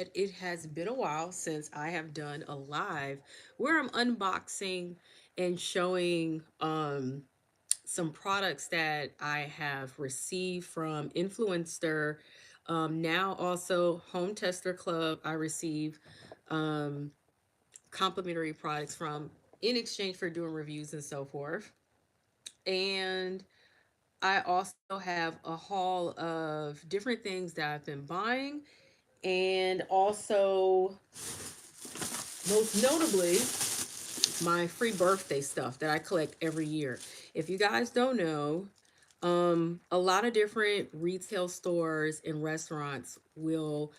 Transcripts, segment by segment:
that it has been a while since I have done a live where I'm unboxing and showing some products that I have received from Influenster. Now also Home Tester Club, I receive um, complimentary products from in exchange for doing reviews and so forth. And I also have a haul of different things that I've been buying, and also, most notably, my free birthday stuff that I collect every year. If you guys don't know, a lot of different retail stores and restaurants will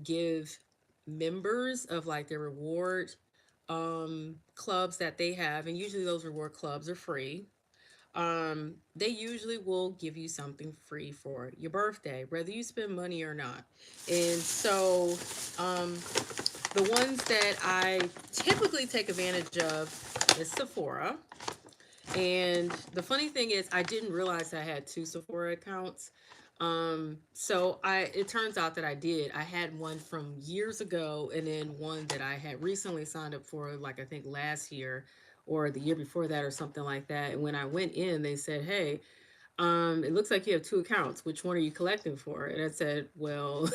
give members of like their reward clubs that they have, and usually those reward clubs are free. They usually will give you something free for your birthday, whether you spend money or not. And so, um, the ones that I typically take advantage of is Sephora. And the funny thing is, I didn't realize I had two Sephora accounts. So it turns out that I did. I had one from years ago, and then one that I had recently signed up for, like I think last year or the year before that, or something like that. And when I went in, they said, "Hey, it looks like you have two accounts. Which one are you collecting for?" And I said, "Well,"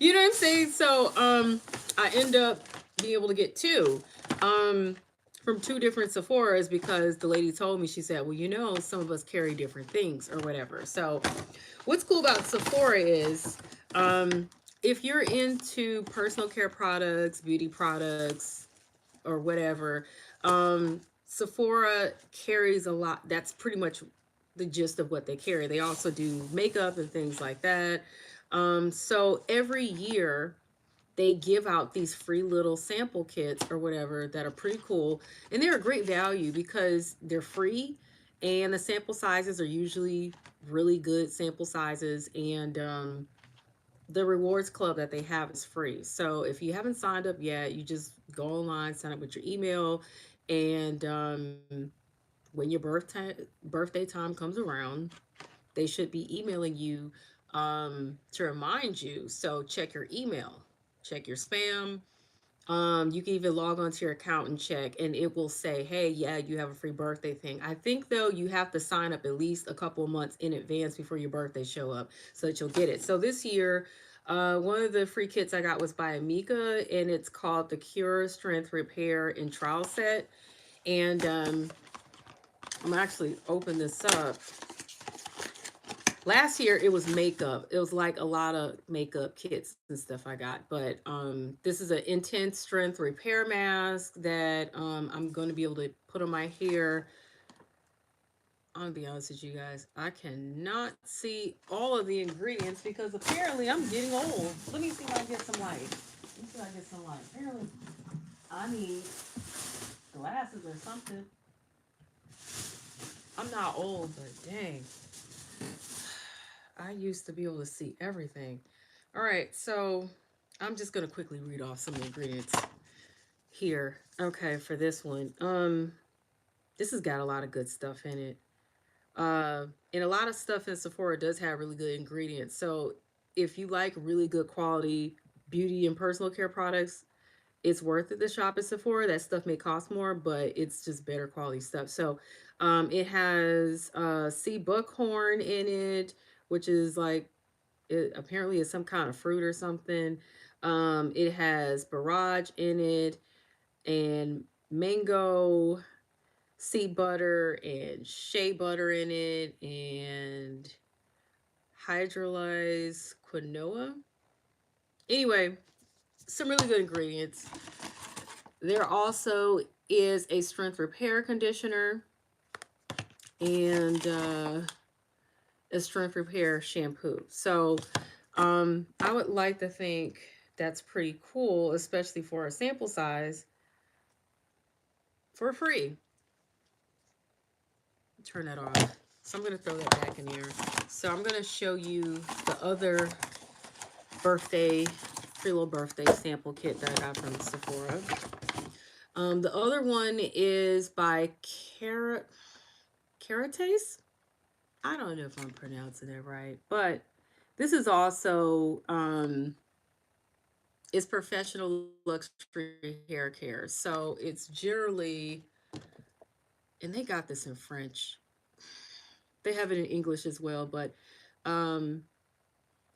you know what I'm saying? So, I end up being able to get two. Um, from two different Sephoras, because the lady told me, she said, "Well, you know, some of us carry different things or whatever." So, what's cool about Sephora is, if you're into personal care products, beauty products, or whatever, Sephora carries a lot. That's pretty much the gist of what they carry. They also do makeup and things like that. So every year they give out these free little sample kits or whatever that are pretty cool, and they're a great value because they're free, and the sample sizes are usually really good sample sizes. And the rewards club that they have is free. So if you haven't signed up yet, you just go online, sign up with your email, and when your birthday time comes around, they should be emailing you to remind you. So check your email, check your spam. You can even log onto your account and check, and it will say, "Hey, yeah, you have a free birthday thing." I think though you have to sign up at least a couple of months in advance before your birthday show up, so that you'll get it. So this year, one of the free kits I got was by Amika, and it's called the Cure Strength Repair and Trial Set. And I'm actually open this up. Last year it was makeup. It was like a lot of makeup kits and stuff I got. But this is an intense strength repair mask that I'm going to be able to put on my hair. I'm gonna be honest with you guys. I cannot see all of the ingredients because apparently I'm getting old. Let me see if I get some light. Let me see if I get some light. Apparently I need glasses or something. I'm not old, but dang, I used to be able to see everything. All right, so I'm just gonna quickly read off some ingredients here. Okay, for this one, this has got a lot of good stuff in it. And a lot of stuff in Sephora does have really good ingredients. So if you like really good quality beauty and personal care products, it's worth it to shop at Sephora. That stuff may cost more, but it's just better quality stuff. So it has sea buckhorn in it, which is like, it apparently is some kind of fruit or something. It has barrage in it, and mango, sea butter, and shea butter in it, and hydrolyzed quinoa. Anyway, some really good ingredients. There also is a strength repair conditioner and a strength repair shampoo. So I would like to think that's pretty cool, especially for a sample size for free. Turn that off. So I'm going to throw that back in here. So I'm going to show you the other birthday, free little birthday sample kit that I got from Sephora. The other one is by Carates. I don't know if I'm pronouncing it right, but this is also It's professional luxury hair care. So it's generally, and they got this in French. They have it in English as well, but um,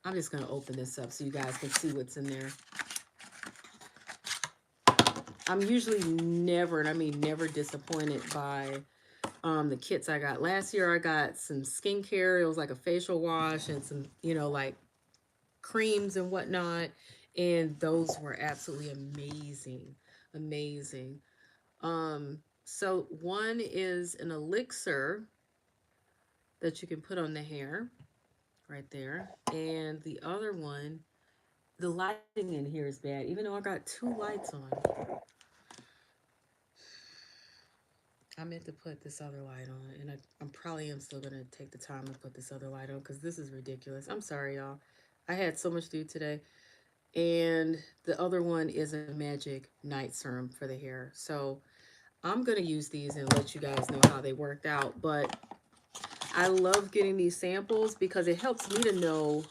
I'm just gonna open this up so you guys can see what's in there. I'm usually never, and I mean never, disappointed by the kits I got. Last year I got some skincare. It was like a facial wash and some, like creams and whatnot. And those were absolutely amazing. Amazing. So one is an elixir that you can put on the hair right there. And the other one, the lighting in here is bad. Even though I got two lights on, I meant to put this other light on, and I'm probably am still gonna take the time to put this other light on because this is ridiculous. I'm sorry, y'all. I had so much to do today. And the other one is a magic night serum for the hair. So I'm gonna use these and let you guys know how they worked out. But I love getting these samples because it helps me to know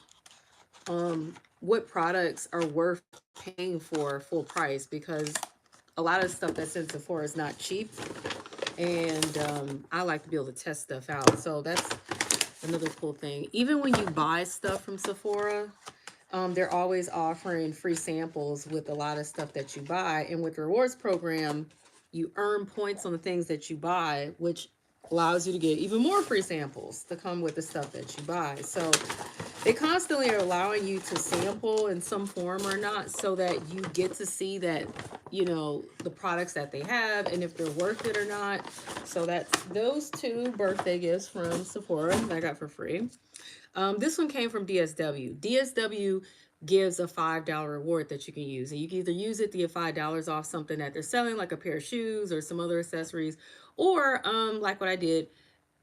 what products are worth paying for full price, because a lot of stuff that's in Sephora is not cheap, and I like to be able to test stuff out. So that's another cool thing. Even when you buy stuff from Sephora, they're always offering free samples with a lot of stuff that you buy. And with the rewards program, you earn points on the things that you buy, which allows you to get even more free samples to come with the stuff that you buy. So they constantly are allowing you to sample in some form or not, so that you get to see that, the products that they have and if they're worth it or not. So that's those two birthday gifts from Sephora that I got for free. This one came from DSW. DSW gives a $5 reward that you can use. And you can either use it to get $5 off something that they're selling, like a pair of shoes or some other accessories, or like what I did,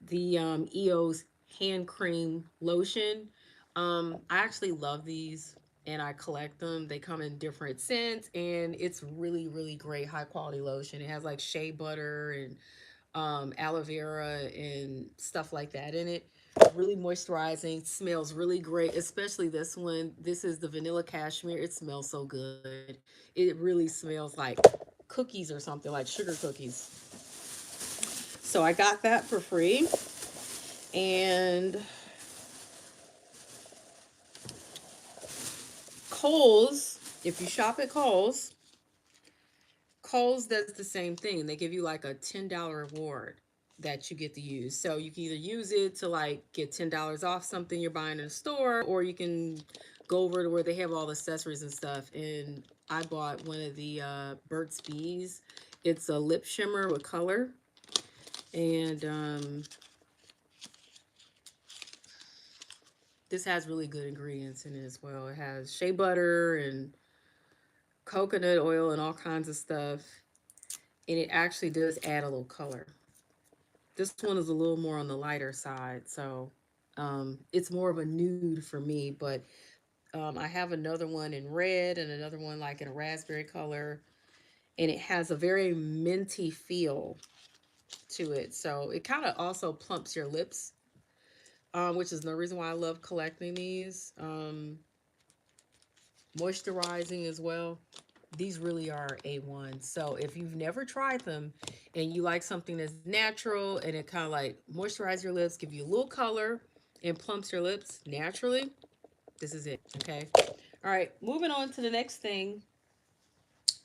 the EOS hand cream lotion. I actually love these and I collect them. They come in different scents, and it's really, really great high quality lotion. It has like shea butter and aloe vera and stuff like that in it. Really moisturizing, smells really great, especially this one. This is the vanilla cashmere. It smells so good. It really smells like cookies or something, like sugar cookies. So I got that for free. And Kohl's, if you shop at Kohl's does the same thing. They give you like a $10 reward that you get to use. So you can either use it to like get $10 off something you're buying in a store, or you can go over to where they have all the accessories and stuff. And I bought one of the Burt's Bees. It's a lip shimmer with color. And this has really good ingredients in it as well. It has shea butter and coconut oil and all kinds of stuff. And it actually does add a little color. This one is a little more on the lighter side, so it's more of a nude for me. But I have another one in red and another one like in a raspberry color, and it has a very minty feel to it. So it kind of also plumps your lips, which is the reason why I love collecting these. Moisturizing as well. These really are A1. So if you've never tried them and you like something that's natural and it kind of like moisturize your lips, give you a little color and plumps your lips naturally, this is it. Okay. All right. Moving on to the next thing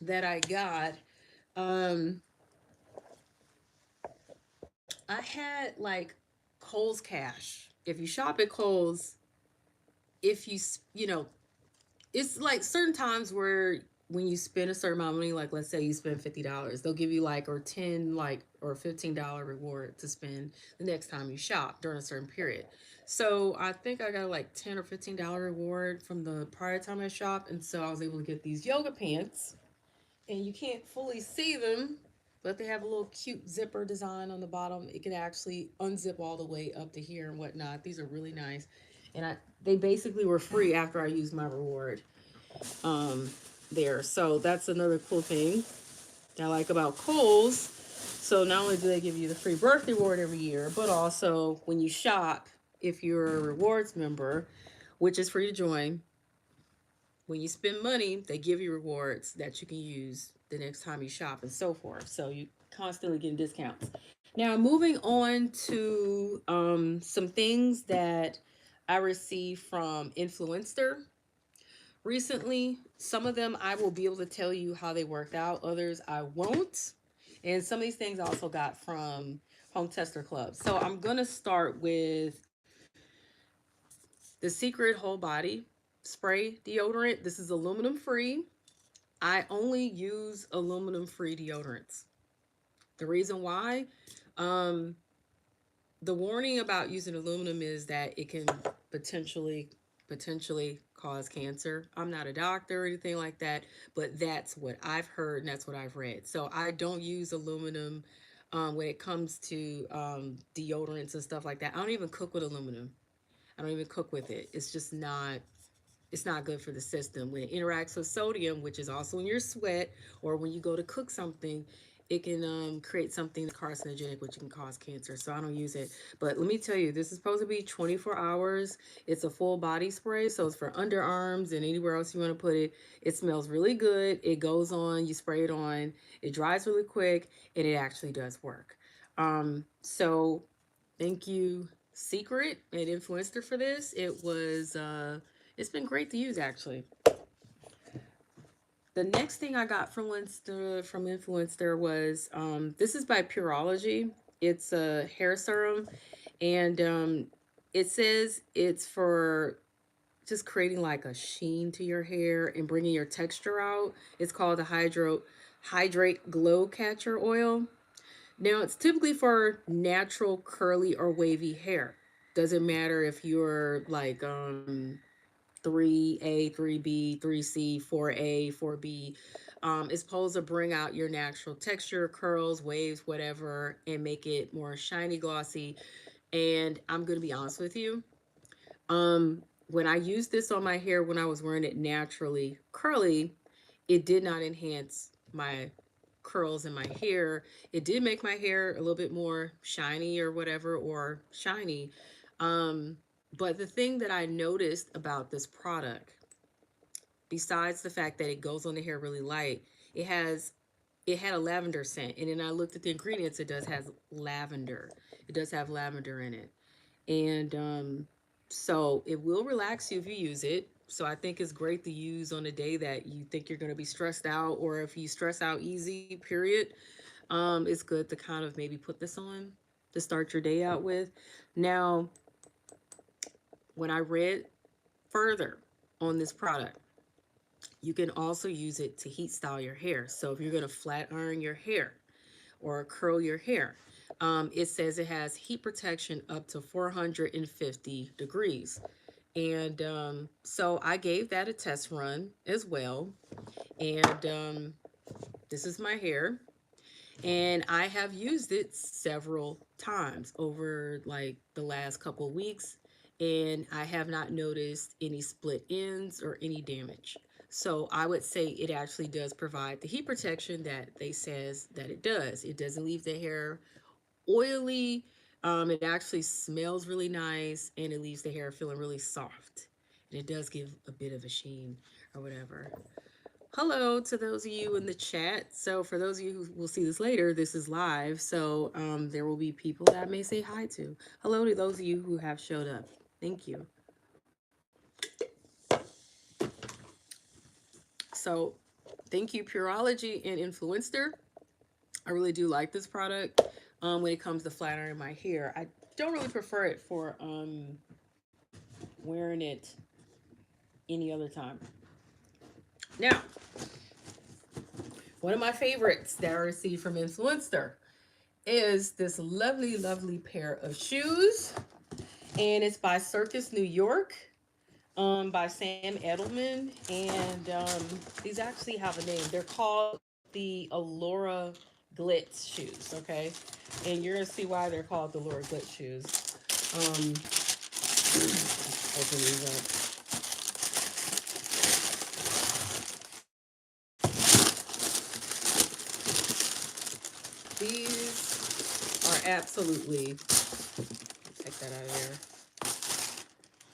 that I got. Um, I had like Kohl's Cash. If you shop at Kohl's, if you know, it's like certain times where when you spend a certain amount of money, like let's say you spend $50, they'll give you like or 10 like or $15 reward to spend the next time you shop during a certain period. So I think I got like $10 or $15 reward from the prior time I shopped, and so I was able to get these yoga pants, and you can't fully see them, but they have a little cute zipper design on the bottom. It can actually unzip all the way up to here and whatnot. These are really nice, and they basically were free after I used my reward um, there. So that's another cool thing that I like about Kohl's. So not only do they give you the free birthday reward every year, but also when you shop, if you're a rewards member, which is free to join, When you spend money, they give you rewards that you can use the next time you shop and so forth. So you constantly getting discounts. Now, moving on to some things that I received from Influenster recently. Some of them I will be able to tell you how they worked out, others I won't. And some of these things I also got from Home Tester Club. So I'm going to start with the Secret Whole Body Spray Deodorant. This is aluminum free. I only use aluminum free deodorants. The reason why, um, the warning about using aluminum is that it can potentially cause cancer. I'm not a doctor or anything like that, but that's what I've heard and that's what I've read. So I don't use aluminum when it comes to deodorants and stuff like that. I don't even cook with aluminum. I don't even cook with it. It's not good for the system. When it interacts with sodium, which is also in your sweat, or when you go to cook something, it can create something that's carcinogenic, which can cause cancer. So I don't use it. But let me tell you, this is supposed to be 24 hours. It's a full body spray, so it's for underarms and anywhere else you want to put it. It smells really good. It goes on, you spray it on, it dries really quick, and it actually does work. So thank you, Secret and Influencer, for this. It's been great to use actually. The next thing I got from Influencer was this is by Pureology. It's a hair serum, and it says it's for just creating like a sheen to your hair and bringing your texture out. It's called the Hydrate Glow Catcher Oil. Now, it's typically for natural curly or wavy hair. Doesn't matter if you're like 3A, 3B, 3C, 4A, 4B. It's supposed to bring out your natural texture, curls, waves, whatever, and make it more shiny, glossy. And I'm going to be honest with you. When I used this on my hair when I was wearing it naturally curly, it did not enhance my curls in my hair. It did make my hair a little bit more shiny or whatever, or shiny. Um, but the thing that I noticed about this product, besides the fact that it goes on the hair really light, it has it had a lavender scent. And then I looked at the ingredients, it does have lavender. It does have lavender in it. And so it will relax you if you use it. So I think it's great to use on a day that you think you're going to be stressed out, or if you stress out easy, period. It's good to kind of maybe put this on to start your day out with. Now, when I read further on this product, you can also use it to heat style your hair. So if you're going to flat iron your hair or curl your hair, it says it has heat protection up to 450 degrees. And so I gave that a test run as well. And this is my hair. And I have used it several times over like the last couple of weeks. And I have not noticed any split ends or any damage. So I would say it actually does provide the heat protection that they says that it does. It doesn't leave the hair oily. It actually smells really nice, and it leaves the hair feeling really soft. And it does give a bit of a sheen or whatever. Hello to those of you in the chat. So for those of you who will see this later, this is live. So there will be people that I may say hi to. Hello to those of you who have showed up. Thank you. So thank you, Pureology and Influencer. I really do like this product when it comes to flat ironing my hair. I don't really prefer it for wearing it any other time. Now, one of my favorites that I received from Influencer is this lovely, lovely pair of shoes. And it's by Circus New York, by Sam Edelman. And these actually have a name. They're called the Allura Glitz shoes, okay? And you're going to see why they're called the Allura Glitz shoes. Um, open these up. These are absolutely, take that out of there.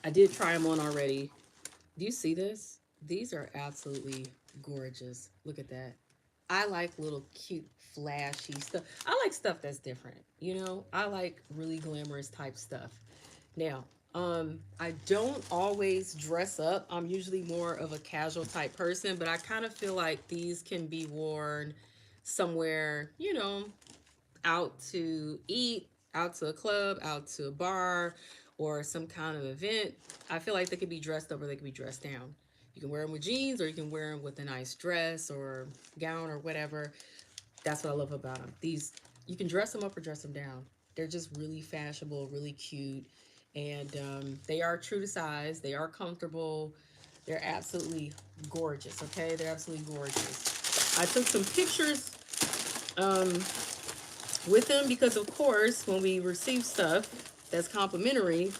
I did try them on already. Do you see this? These are absolutely gorgeous. Look at that. I like little cute flashy stuff. I like stuff that's different. You know, I like really glamorous type stuff. Now, I don't always dress up. I'm usually more of a casual type person, but I kind of feel like these can be worn somewhere, you know, out to eat, out to a club, out to a bar, or some kind of event. I feel like they could be dressed up or they could be dressed down. You can wear them with jeans or you can wear them with a nice dress or gown or whatever. That's what I love about them. These, you can dress them up or dress them down. They're just really fashionable, really cute, and they are true to size. They are comfortable. They're absolutely gorgeous. Okay, they're absolutely gorgeous. I took some pictures um, with them because, of course, when we receive stuff that's complimentary,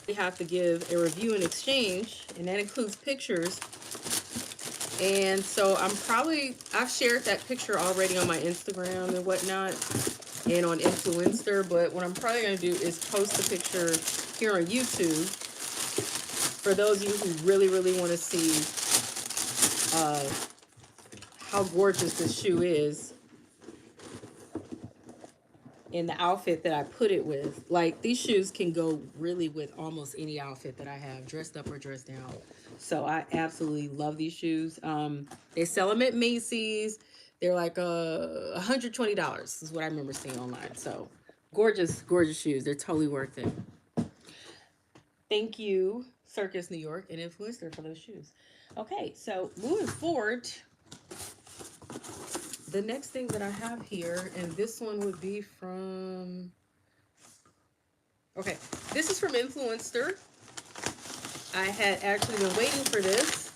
we have to give a review and exchange, and that includes pictures. And so I've shared that picture already on my Instagram and whatnot and on Influenster, but what I'm probably going to do is post a picture here on YouTube for those of you who really, really want to see uh, how gorgeous this shoe is in the outfit that I put it with. Like, these shoes can go really with almost any outfit that I have, dressed up or dressed down. So I absolutely love these shoes. They sell them at Macy's. They're like $120 is what I remember seeing online. So gorgeous, gorgeous shoes. They're totally worth it. Thank you, Circus New York and Influencer for those shoes. Okay, so moving forward, the next thing that I have here, and this one would be from, okay, this is from Influencer. I had actually been waiting for this.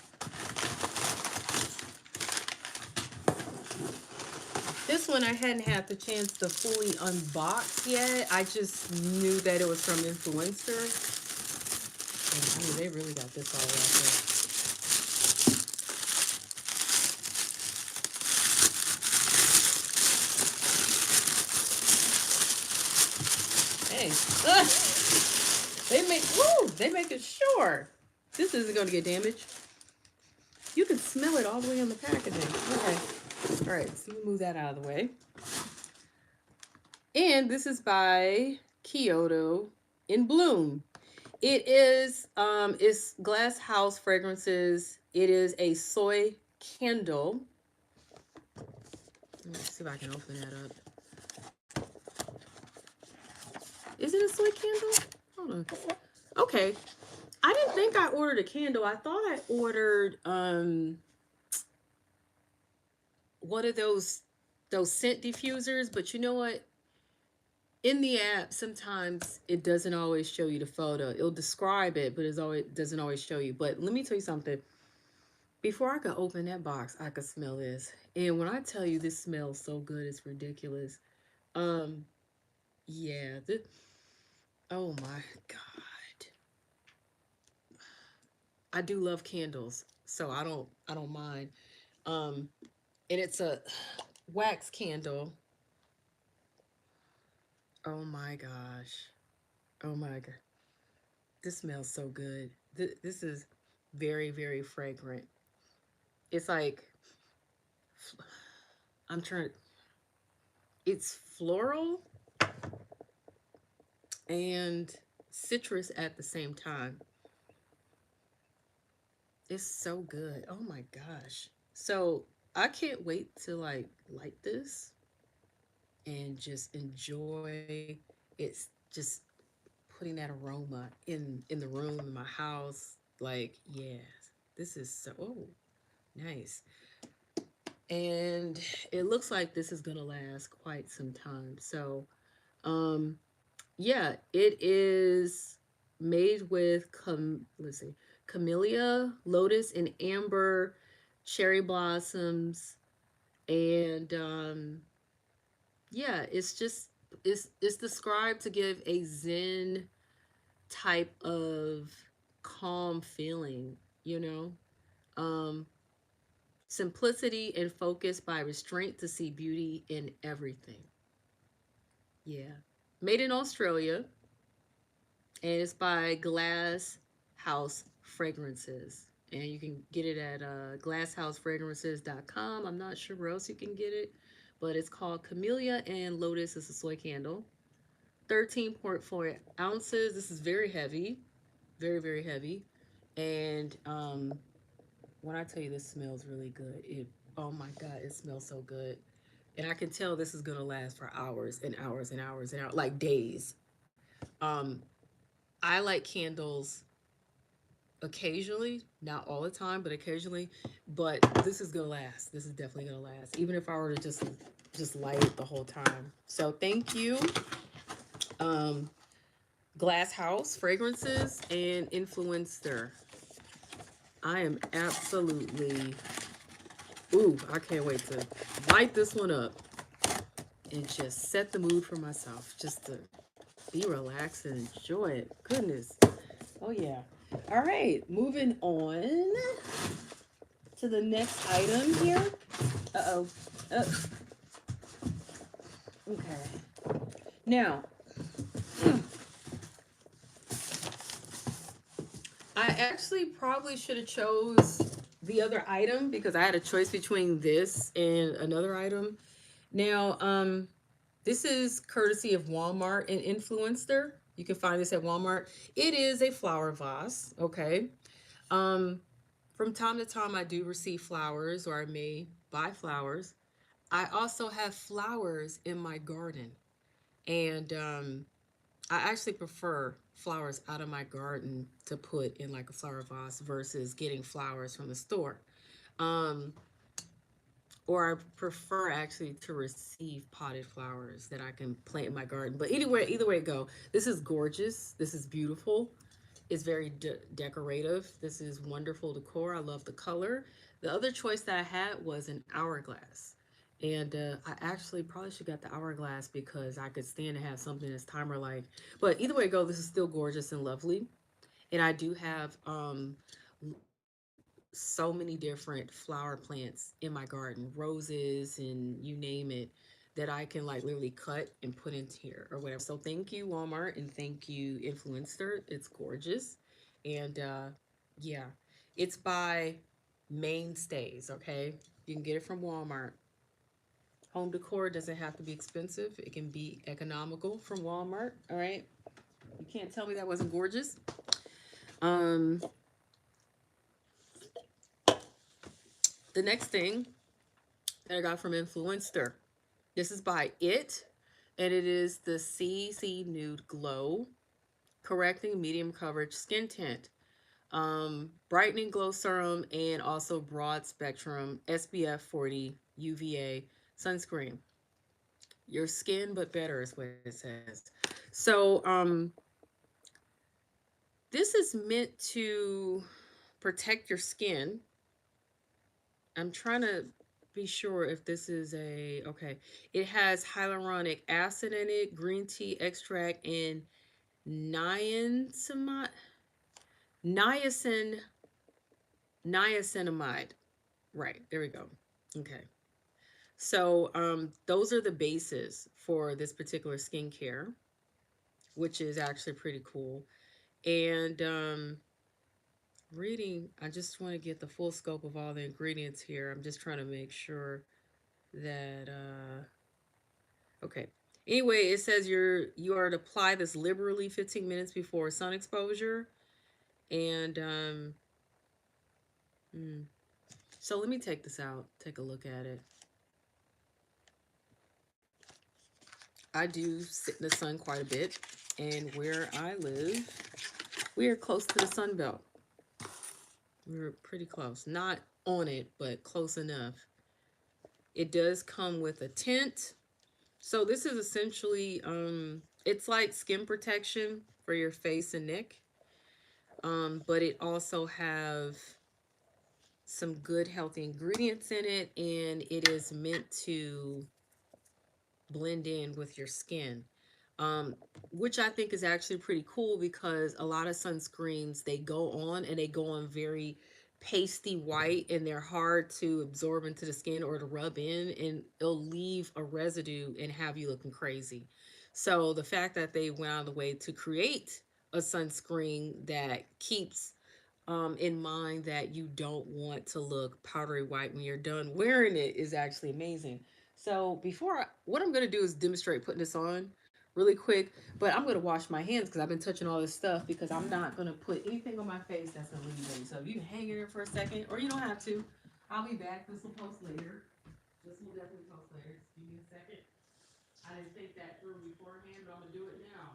This one I hadn't had the chance to fully unbox yet. I just knew that it was from Influencer. And I mean, they really got this all out there. Hey, they make it sure this isn't going to get damaged. You can smell it all the way on the packaging. Okay. All right, so we move that out of the way. And this is by Kyoto in Bloom. It is it's Glass House Fragrances. It is a soy candle. Let me see if I can open that up. Is it a soy candle? Hold on. Okay. I didn't think I ordered a candle. I thought I ordered one of those scent diffusers, but you know what? In the app, sometimes it doesn't always show you the photo. It'll describe it, but it always doesn't always show you. But let me tell you something. Before I could open that box, I could smell this. And when I tell you this smells so good, it's ridiculous. Um, yeah. Oh my God. I do love candles, so I don't mind. Um, and it's a wax candle. Oh my gosh. Oh my God. This smells so good. This is very, very fragrant. It's like I'm trying. It's floral and citrus at the same time. It's so good. Oh my gosh. So I can't wait to like light this and just enjoy it's just putting that aroma in the room in my house. Like, yes, this is so nice. And it looks like this is gonna last quite some time. So um yeah, it is made with let's see, camellia, lotus, and amber, cherry blossoms, and yeah, it's described to give a zen type of calm feeling, you know. Um, Simplicity and focus by restraint to see beauty in everything. Yeah, made in Australia, and it's by Glass House Fragrances. and you can get it at glasshousefragrances.com. I'm not sure where else you can get it, but it's called Camellia and Lotus. It's a soy candle. 13.4 ounces. This is very heavy, very, very heavy. And when I tell you this smells really good, oh my God, it smells so good. And I can tell this is gonna last for hours and hours and hours and hours, like days. Um, I like candles occasionally, not all the time, but occasionally. But this is gonna last. This is definitely gonna last, even if I were to just light it the whole time. So thank you, um, Glass House Fragrances and Influenster. I am absolutely, ooh, I can't wait to light this one up and just set the mood for myself, just to be relaxed and enjoy it. Goodness. Oh, yeah. All right, moving on to the next item here. Uh-oh. Oh, okay. Now, I actually probably should have chose the other item because I had a choice between this and another item. Now, this is courtesy of Walmart and Influencer. You can find this at Walmart. It is a flower vase, okay? Um, from time to time, I do receive flowers or I may buy flowers. I also have flowers in my garden. And I actually prefer flowers out of my garden to put in like a flower vase versus getting flowers from the store. Um, or I prefer actually to receive potted flowers that I can plant in my garden. But anyway, either way it go, this is gorgeous. This is beautiful. It's very decorative. This is wonderful decor. I love the color. The other choice that I had was an hourglass. And I actually probably should got the hourglass because I could stand to have something that's timer like. But either way it go, this is still gorgeous and lovely. And I do have so many different flower plants in my garden, roses and you name it, that I can like literally cut and put into here or whatever. So thank you, Walmart, and thank you, Influencer. It's gorgeous. And yeah, it's by Mainstays, okay? You can get it from Walmart. Home decor doesn't have to be expensive, it can be economical from Walmart, all right? You can't tell me that wasn't gorgeous. Um, the next thing that I got from Influencer. This is by It, and it is the CC Nude Glow Correcting Medium Coverage Skin Tint, brightening glow serum, and also broad spectrum SPF 40 UVA sunscreen. Your skin, but better is what it says. So, this is meant to protect your skin. I'm trying to be sure if this is a okay. It has hyaluronic acid in it, green tea extract, and niacinamide, niacin, niacinamide. Right there we go. Okay, so those are the bases for this particular skincare, which is actually pretty cool. And reading, I just want to get the full scope of all the ingredients here. I'm just trying to make sure that okay. Anyway, it says you are to apply this liberally 15 minutes before sun exposure, and hmm. So let me take this out. Take a look at it. I do sit in the sun quite a bit, and where I live, we are close to the sun belt. We're pretty close. Not on it, but close enough. It does come with a tint. So this is essentially it's like skin protection for your face and neck. But it also have some good healthy ingredients in it, and it is meant to blend in with your skin, um, which I think is actually pretty cool because a lot of sunscreens they go on and they go on very pasty white and they're hard to absorb into the skin or to rub in, and it'll leave a residue and have you looking crazy. So the fact that they went out of the way to create a sunscreen that keeps in mind that you don't want to look powdery white when you're done wearing it is actually amazing. So what I'm going to do is demonstrate putting this on really quick, but I'm going to wash my hands because I've been touching all this stuff because I'm not going to put anything on my face that's going to leave me. So if you can hang in there for a second, or you don't have to, I'll be back. This will post later. This will definitely post later. Just give me a second. I didn't think that through beforehand, but I'm going to do it now.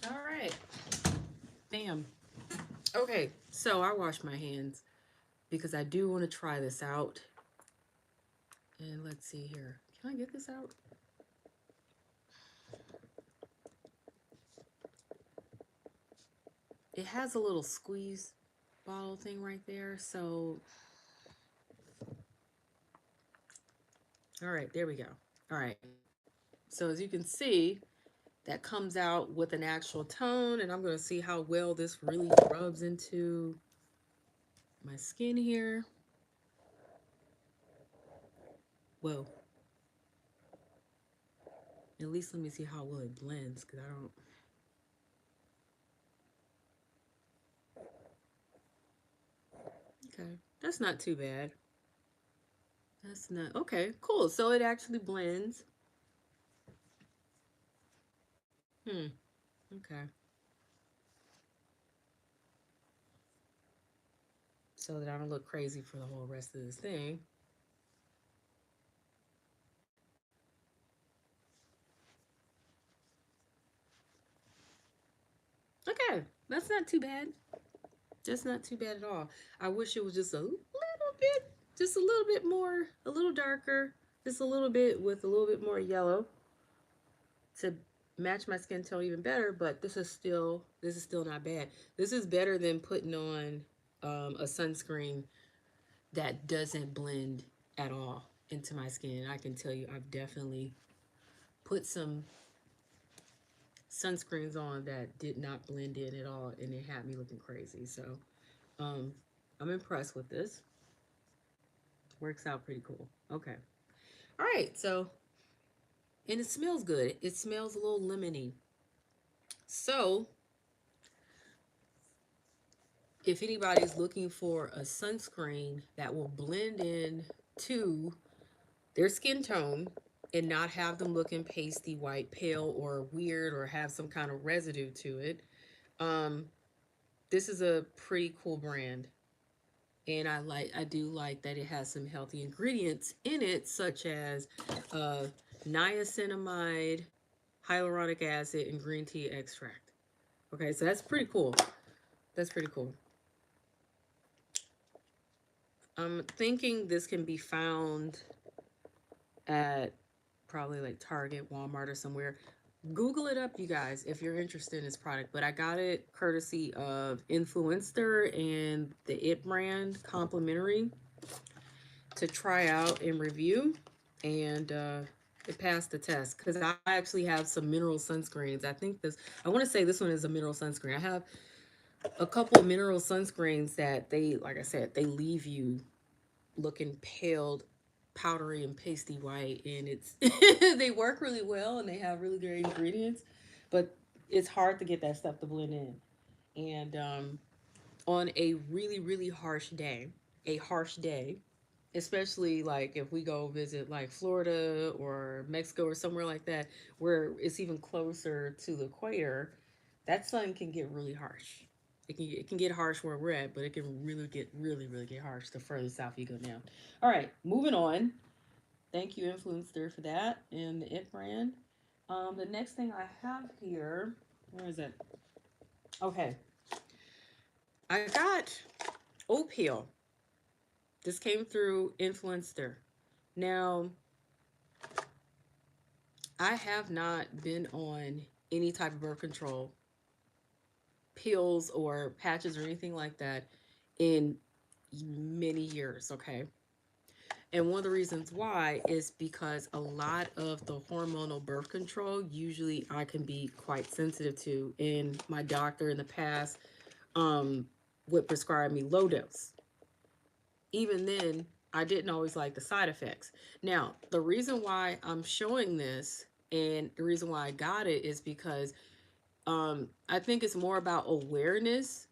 All right. Bam. Okay, so I wash my hands because I do want to try this out. And let's see here. Can I get this out? It has a little squeeze bottle thing right there. So, all right, there we go. All right. So as you can see, that comes out with an actual tone. And I'm going to see how well this really rubs into my skin here. Whoa. At least let me see how well it blends because I don't. Okay. That's not too bad. That's not. Okay, cool. So it actually blends. Hmm. Okay. So that I don't look crazy for the whole rest of this thing. Okay. That's not too bad. That's not too bad at all. I wish it was just a little bit more, a little darker, just a little bit with a little bit more yellow to match my skin tone even better. But this is still not bad. This is better than putting on a sunscreen that doesn't blend at all into my skin. I can tell you, I've definitely put some sunscreens on that did not blend in at all, and it had me looking crazy. So, um, I'm impressed with this. Works out pretty cool. Okay. All right. So, and it smells good. It smells a little lemony. So, if anybody's looking for a sunscreen that will blend in to their skin tone and not have them looking pasty white, pale, or weird, or have some kind of residue to it, um, this is a pretty cool brand. And I do like that it has some healthy ingredients in it, such as uh, niacinamide, hyaluronic acid, and green tea extract. Okay, so that's pretty cool. That's pretty cool. I'm thinking this can be found at probably like Target, Walmart, or somewhere. Google it up, you guys, if you're interested in this product. But I got it courtesy of Influenster and the It brand complimentary to try out and review. And it passed the test because I actually have some mineral sunscreens. I want to say this one is a mineral sunscreen. I have a couple of mineral sunscreens that like I said, they leave you looking pale, powdery, and pasty white. And they work really well and they have really great ingredients. But it's hard to get that stuff to blend in. And on a really, really harsh day, especially like if we go visit like Florida or Mexico or somewhere like that, where it's even closer to the equator, that sun can get really harsh. It can get harsh where we're at, but it can really get harsh the further south you go down. All right, moving on. Thank you, Influencer, for that and the It brand. The next thing I have here, where is it? Okay, I got oat peel. This came through Influencer. Now, I have not been on any type of birth control pills or patches or anything like that in many years, okay? And one of the reasons why is because a lot of the hormonal birth control, usually I can be quite sensitive to. And my doctor in the past um, would prescribe me low dose. Even then, I didn't always like the side effects. Now, the reason why I'm showing this and the reason why I got it is because I think it's more about awareness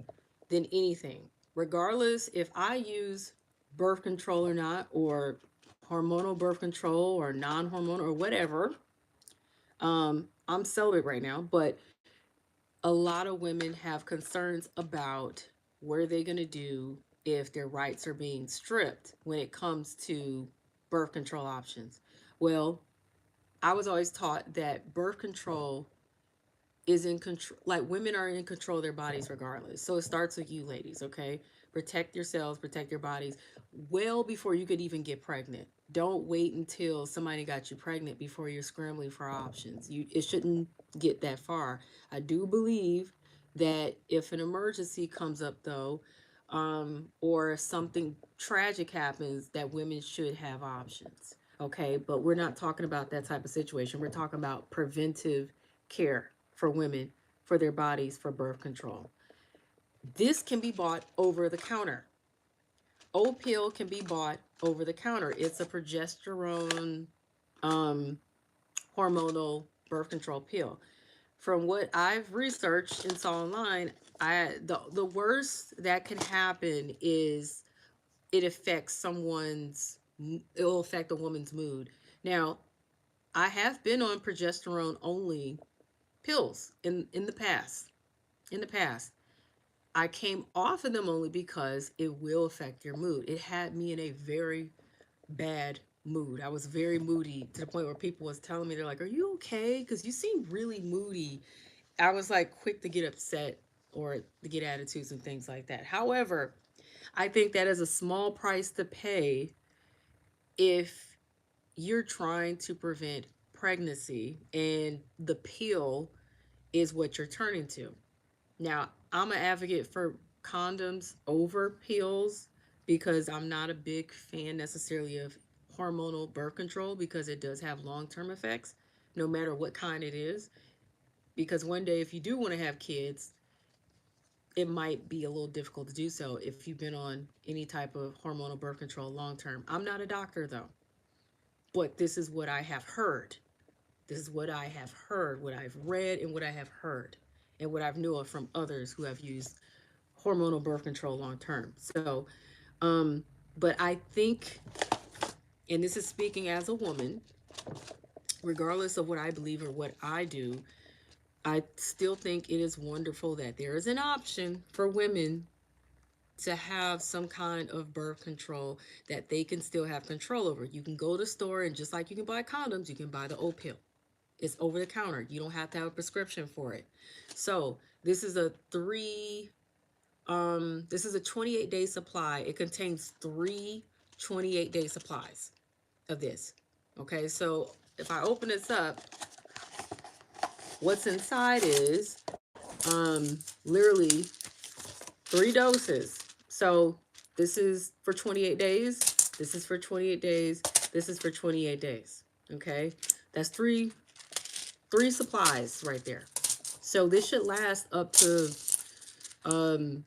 than anything. Regardless if I use birth control or not, or hormonal birth control or non hormonal or whatever, I'm celibate right now, but a lot of women have concerns about what are they going to do if their rights are being stripped when it comes to birth control options. Well, I was always taught that birth control is in control, like women are in control of their bodies regardless. So it starts with you ladies, okay? Protect yourselves, protect your bodies well before you could even get pregnant. Don't wait until somebody got you pregnant before you're scrambling for options. It shouldn't get that far. I do believe that if an emergency comes up though, or something tragic happens, that women should have options. Okay, but we're not talking about that type of situation. We're talking about preventive care for women, for their bodies, for birth control. This can be bought over the counter. Pill can be bought over the counter. It's a progesterone um, hormonal birth control pill. From what I've researched and saw online, the worst that can happen is it affects someone's it will affect a woman's mood. Now, I have been on progesterone only pills in the past. In the past, I came off of them only because it will affect your mood. It had me in a very bad mood. I was very moody to the point where people was telling me, they're like, "Are you okay? Because you seem really moody." I was like quick to get upset or to get attitudes and things like that. However, I think that is a small price to pay if you're trying to prevent pregnancy and the pill is what you're turning to. Now, I'm an advocate for condoms over pills because I'm not a big fan necessarily of hormonal birth control because it does have long term effects, no matter what kind it is. Because one day, if you do want to have kids, it might be a little difficult to do so if you've been on any type of hormonal birth control long term. I'm not a doctor though, but this is what I have heard. This is what I have heard, what I've read, and what I have heard, and what I've known from others who have used hormonal birth control long term. So, but I think, and this is speaking as a woman, regardless of what I believe or what I do, I still think it is wonderful that there is an option for women to have some kind of birth control that they can still have control over. You can go to the store and just like you can buy condoms, you can buy the O pill. It's over the counter. You don't have to have a prescription for it. So this is a 28-day supply. It contains three 28-day supplies of this. Okay, so if I open this up, what's inside is literally three doses. So this is for 28 days. This is for 28 days. This is for 28 days. Okay, that's three supplies right there. So this should last up to um,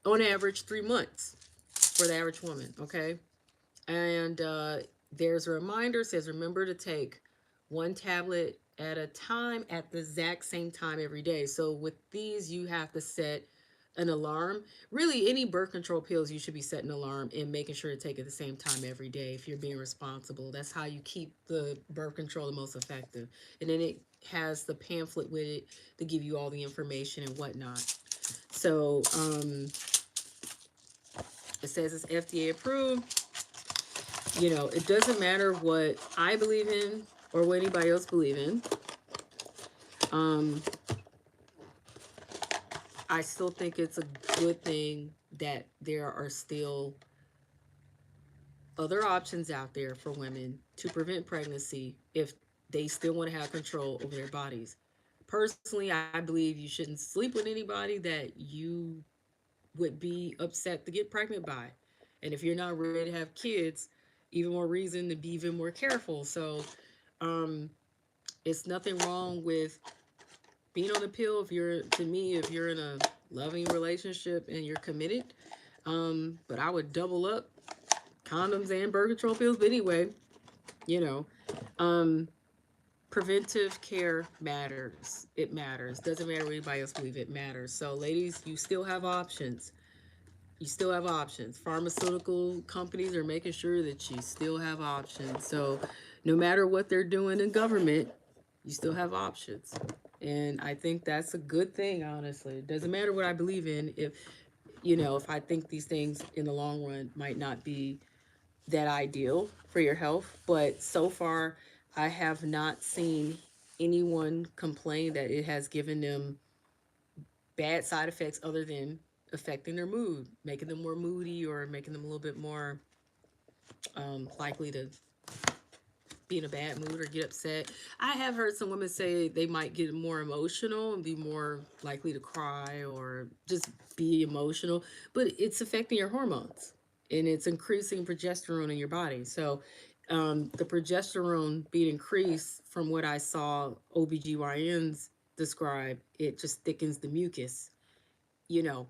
on average 3 months for the average woman. Okay, and there's a reminder says remember to take one tablet at a time at the exact same time every day. So with these, you have to set an alarm. Really, any birth control pills, you should be setting an alarm and making sure to take it at the same time every day if you're being responsible. That's how you keep the birth control the most effective. And then it has the pamphlet with it to give you all the information and whatnot. So it says it's FDA approved. It doesn't matter what I believe in or what anybody else believe in. Um, I still think it's a good thing that there are still other options out there for women to prevent pregnancy if they still want to have control over their bodies. Personally, I believe you shouldn't sleep with anybody that you would be upset to get pregnant by. And if you're not ready to have kids, even more reason to be even more careful. So, um, it's nothing wrong with being on the pill if you're, to me, if you're in a loving relationship and you're committed. But I would double up condoms and birth control pills. But anyway, you know, um, preventive care matters. It matters. Doesn't matter what anybody else believes, it matters. So, ladies, you still have options. You still have options. Pharmaceutical companies are making sure that you still have options. So, no matter what they're doing in government, you still have options. And I think that's a good thing, honestly. It doesn't matter what I believe in. If, if I think these things in the long run might not be that ideal for your health. But so far, I have not seen anyone complain that it has given them bad side effects other than affecting their mood, making them more moody or making them a little bit more likely to be in a bad mood or get upset. I have heard some women say they might get more emotional and be more likely to cry or just be emotional, but it's affecting your hormones and it's increasing progesterone in your body. So, the progesterone being increased, from what I saw OBGYNs describe, it just thickens the mucus, you know,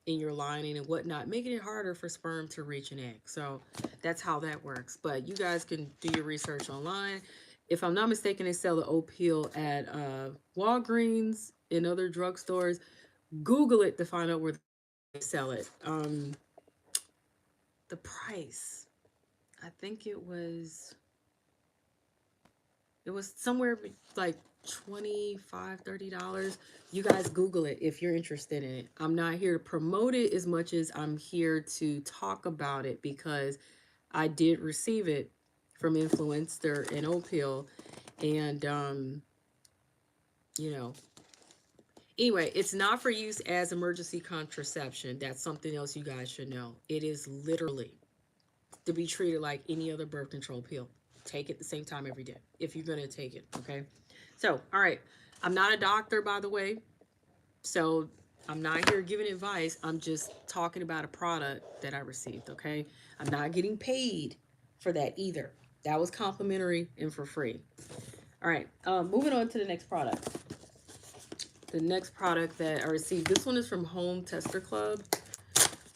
in your lining and whatnot, making it harder for sperm to reach an egg. So that's how that works. But you guys can do your research online. If I'm not mistaken, they sell the oat peel at Walgreens and other drugstores. Google it to find out where they sell it. The price, I think it was somewhere like 25 $30. You guys Google it if you're interested in it. I'm not here to promote it as much as I'm here to talk about it because I did receive it from Influenster and Opil. And, you know, anyway, it's not for use as emergency contraception. That's something else you guys should know. It is literally to be treated like any other birth control pill. Take it the same time every day if you're going to take it. Okay. So, all right. I'm not a doctor, by the way. So, I'm not here giving advice. I'm just talking about a product that I received. Okay. I'm not getting paid for that either. That was complimentary and for free. All right. Moving on to the next product. The next product that I received, this one is from Home Tester Club.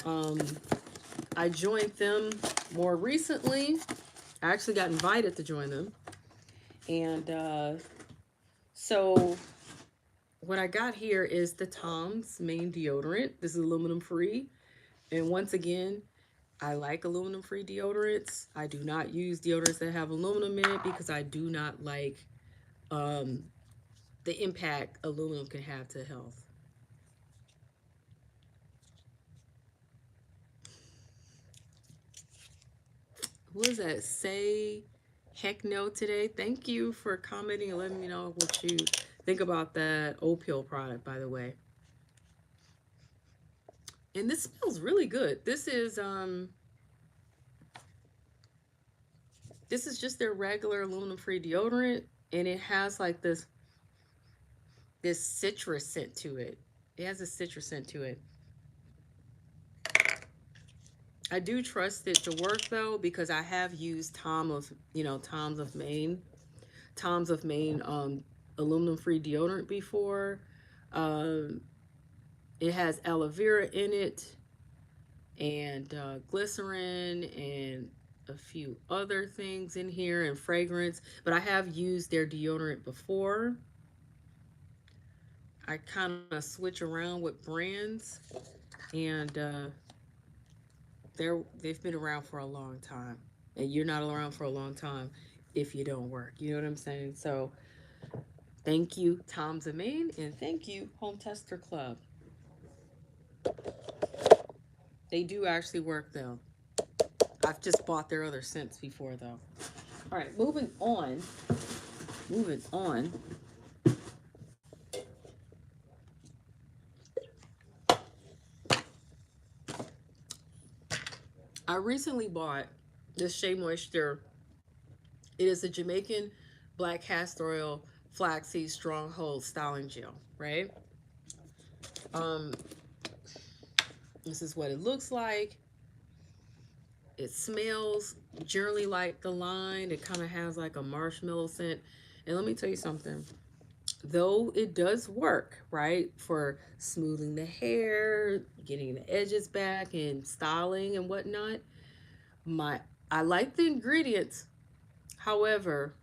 Um, I joined them more recently. I actually got invited to join them. And so what I got here is the Tom's main deodorant. This is aluminum free. And once again, I like aluminum free deodorants. I do not use deodorants that have aluminum in it because I do not like um, the impact aluminum can have to health. Who is that? Say heck no today. Thank you for commenting and letting me know what you think about that Opil product, by the way. And this smells really good. This is just their regular aluminum free deodorant, and it has like this citrus scent to it. It has a citrus scent to it. I do trust it to work though because I have used Tom's of Maine aluminum free deodorant before. Um, it has aloe vera in it and glycerin and a few other things in here and fragrance, but I have used their deodorant before. I kind of switch around with brands, and they've been around for a long time, and you're not around for a long time if you don't work. You know what I'm saying? So thank you, Tom's of Maine, and thank you, Home Tester Club. They do actually work though. I've just bought their other scents before though. All right, moving on. Moving on. I recently bought this Shea Moisture. It is a Jamaican black castor oil flaxseed stronghold styling gel, right? Um, this is what it looks like. It smells generally like the line. It kind of has like a marshmallow scent. And let me tell you something. Though it does work, right, for smoothing the hair, getting the edges back, and styling and whatnot, my I like the ingredients. However,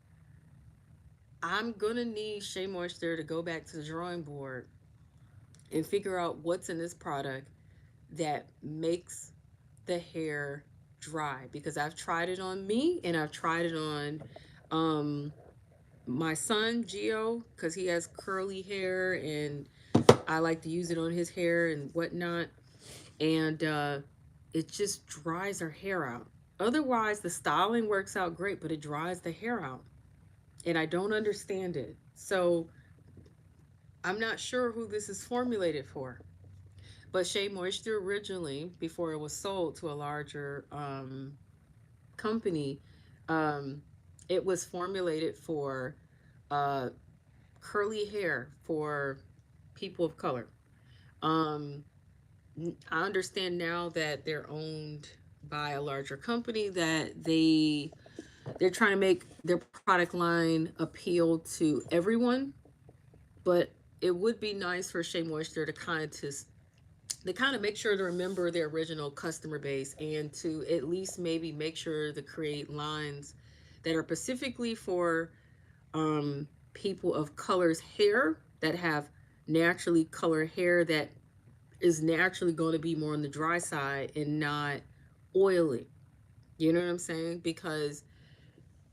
I'm gonna need Shea Moisture to go back to the drawing board and figure out what's in this product that makes the hair dry, because I've tried it on me and I've tried it on um my son Geo, because he has curly hair and I like to use it on his hair and whatnot. And it just dries our hair out. Otherwise, the styling works out great, but it dries the hair out. And I don't understand it. So I'm not sure who this is formulated for. But Shea Moisture originally, before it was sold to a larger company, um, it was formulated for uh, curly hair for people of color. Um, I understand now that they're owned by a larger company, that they're trying to make their product line appeal to everyone, but it would be nice for Shea Moisture to kind of make sure to remember their original customer base, and to at least maybe make sure to create lines that are specifically for people of color's hair, that have naturally colored hair, that is naturally going to be more on the dry side and not oily. You know what I'm saying? Because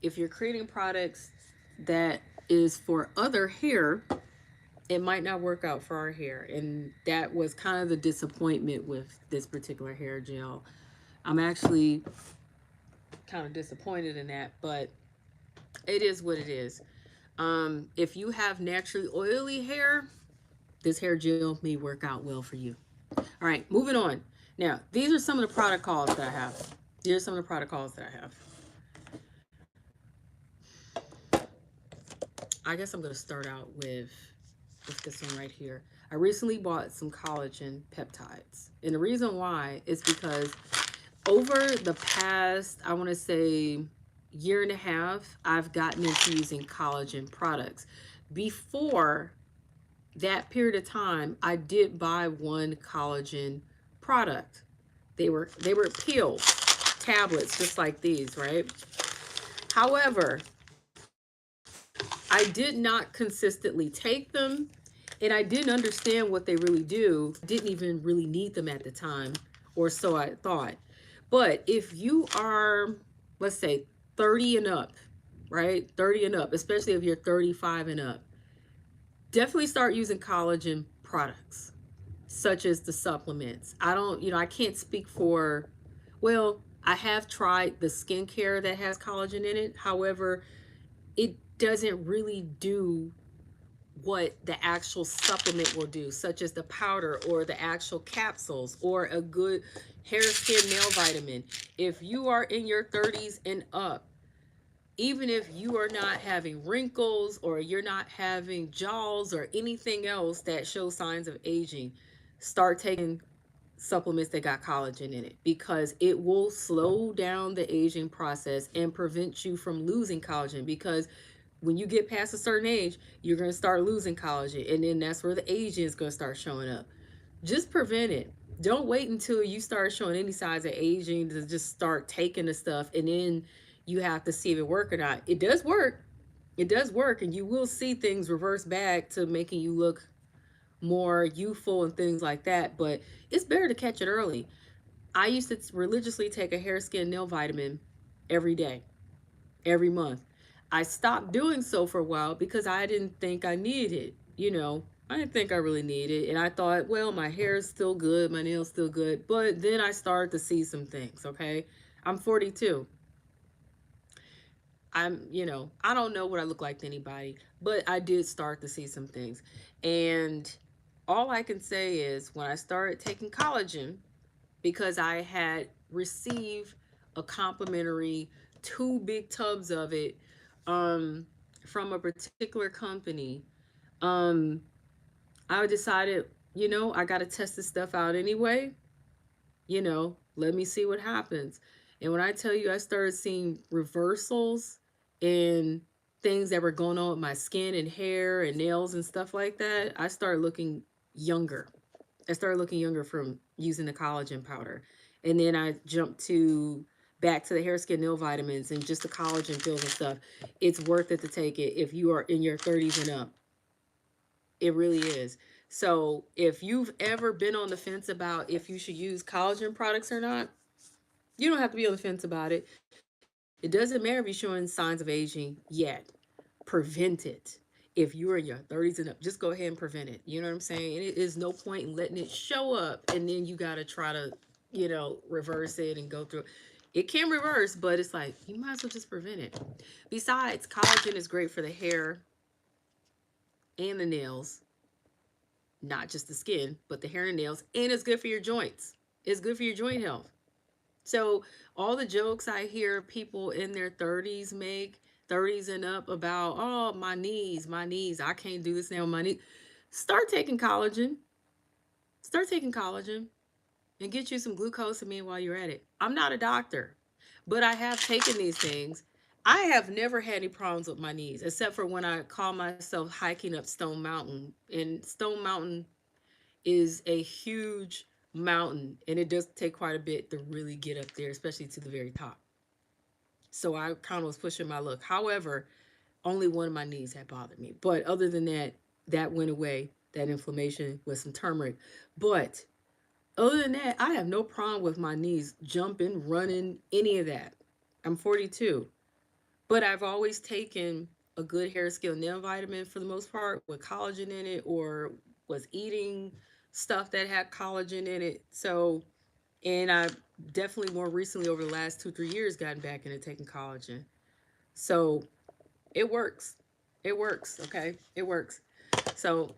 if you're creating products that is for other hair, it might not work out for our hair. And that was kind of the disappointment with this particular hair gel. I'm actually kind of disappointed in that, but it is what it is. If you have naturally oily hair, this hair gel may work out well for you. All right, moving on. Now, these are some of the product calls that I have. These are some of the product calls that I have. I guess I'm going to start out with this one right here. I recently bought some collagen peptides. And the reason why is because over the past, I want to say, year and a half, I've gotten into using collagen products. Before that period of time, I did buy one collagen product. They were pills, tablets, just like these, right? However, I did not consistently take them, and I didn't understand what they really do. Didn't even really need them at the time, or so I thought. But if you are, let's say, 30 and up, right? 30 and up, especially if you're 35 and up, definitely start using collagen products, such as the supplements. I don't, I can't speak for, well, I have tried the skincare that has collagen in it. However, it doesn't really do what the actual supplement will do, such as the powder or the actual capsules or a good hair, skin, nail vitamin. If you are in your 30s and up, even if you are not having wrinkles or you're not having jowls or anything else that shows signs of aging, start taking supplements that got collagen in it, because it will slow down the aging process and prevent you from losing collagen. Because when you get past a certain age, you're going to start losing collagen, and then that's where the aging is going to start showing up. Just prevent it. Don't wait until you start showing any signs of aging to just start taking the stuff, and then you have to see if it work or not. It does work. It does work, and you will see things reverse back to making you look more youthful and things like that. But it's better to catch it early. I used to religiously take a hair, skin, nail vitamin every day, every month. I stopped doing so for a while because I didn't think I needed it. I didn't think I really needed it. And I thought, well, my hair is still good, my nails still good. But then I started to see some things, okay? I'm 42. I don't know what I look like to anybody, but I did start to see some things. And all I can say is when I started taking collagen, because I had received a complimentary 2 big tubs of it um, from a particular company, um, I decided, I got to test this stuff out anyway. Let me see what happens. And when I tell you, I started seeing reversals in things that were going on with my skin and hair and nails and stuff like that. I started looking younger. I started looking younger from using the collagen powder. And then I jumped to back to the hair, skin, nail vitamins and just the collagen pills and stuff. It's worth it to take it if you are in your 30s and up. It really is. So if you've ever been on the fence about if you should use collagen products or not, you don't have to be on the fence about it. It doesn't matter if you're showing signs of aging yet. Prevent it. If you're in your 30s and up, just go ahead and prevent it. You know what I'm saying? And it is no point in letting it show up and then you got to try to, reverse it and go through. It can reverse, but it's like you might as well just prevent it. Besides, collagen is great for the hair and the nails, not just the skin, but the hair and nails, and it's good for your joints. It's good for your joint health. So all the jokes I hear people in their 30s make, 30s and up about, oh, my knees, I can't do this now, my knee. Start taking collagen. Start taking collagen and get you some glucosamine while you're at it. I'm not a doctor, but I have taken these things. I have never had any problems with my knees, except for when I call myself hiking up Stone Mountain. And Stone Mountain is a huge mountain, and it does take quite a bit to really get up there, especially to the very top. So I kind of was pushing my luck. However, only one of my knees had bothered me. But other than that, that went away, that inflammation with some turmeric. But other than that, I have no problem with my knees jumping, running, any of that. I'm 42. But I've always taken a good hair, skin, nail vitamin for the most part with collagen in it, or was eating stuff that had collagen in it. So, and I definitely more recently over the last 2, 3 years gotten back into taking collagen. So it works. It works. Okay. It works. So,